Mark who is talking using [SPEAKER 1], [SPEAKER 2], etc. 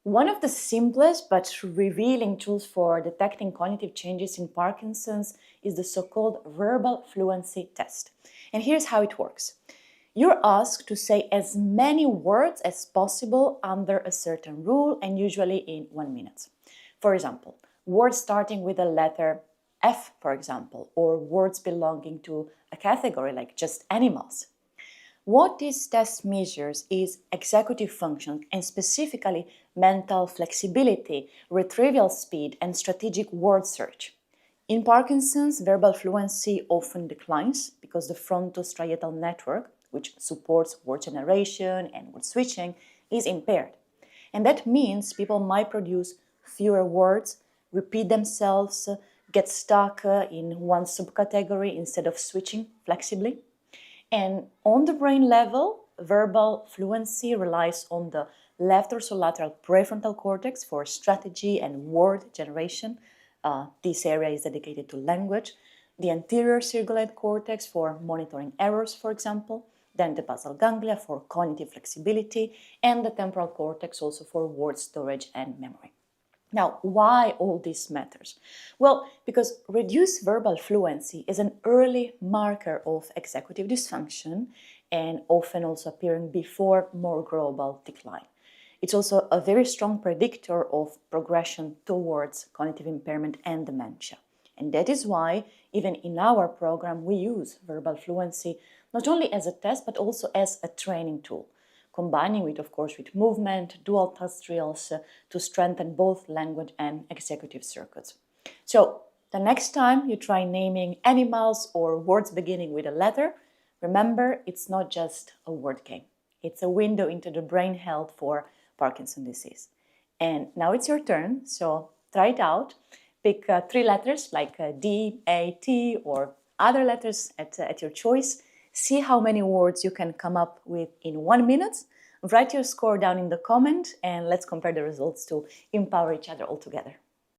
[SPEAKER 1] One of the simplest but revealing tools for detecting cognitive changes in Parkinson's is the so-called verbal fluency test. And here's how it works. You're asked to say as many words as possible under a certain rule and usually in 1 minute. For example, words starting with the letter F, for example, or words belonging to a category like just animals. What this test measures is executive function and specifically mental flexibility, retrieval speed, and strategic word search. In Parkinson's, verbal fluency often declines because the frontostriatal network, which supports word generation and word switching, is impaired. And that means people might produce fewer words, repeat themselves, get stuck in one subcategory instead of switching flexibly. And on the brain level, verbal fluency relies on the left dorsolateral prefrontal cortex for strategy and word generation. This area is dedicated to language. The anterior cingulate cortex for monitoring errors, for example. Then the basal ganglia for cognitive flexibility, and the temporal cortex also for word storage and memory. Now, why all this matters? Well, because reduced verbal fluency is an early marker of executive dysfunction and often also appearing before more global decline. It's also a very strong predictor of progression towards cognitive impairment and dementia. And that is why, even in our program, we use verbal fluency not only as a test, but also as a training tool, combining it, of course, with movement, dual task drills to strengthen both language and executive circuits. So the next time you try naming animals or words beginning with a letter, remember it's not just a word game. It's a window into the brain health for Parkinson's disease. And now it's your turn, so try it out. Pick 3 letters like D, A, T, or other letters at your choice. See how many words you can come up with in 1 minute. Write your score down in the comment and let's compare the results to empower each other all together.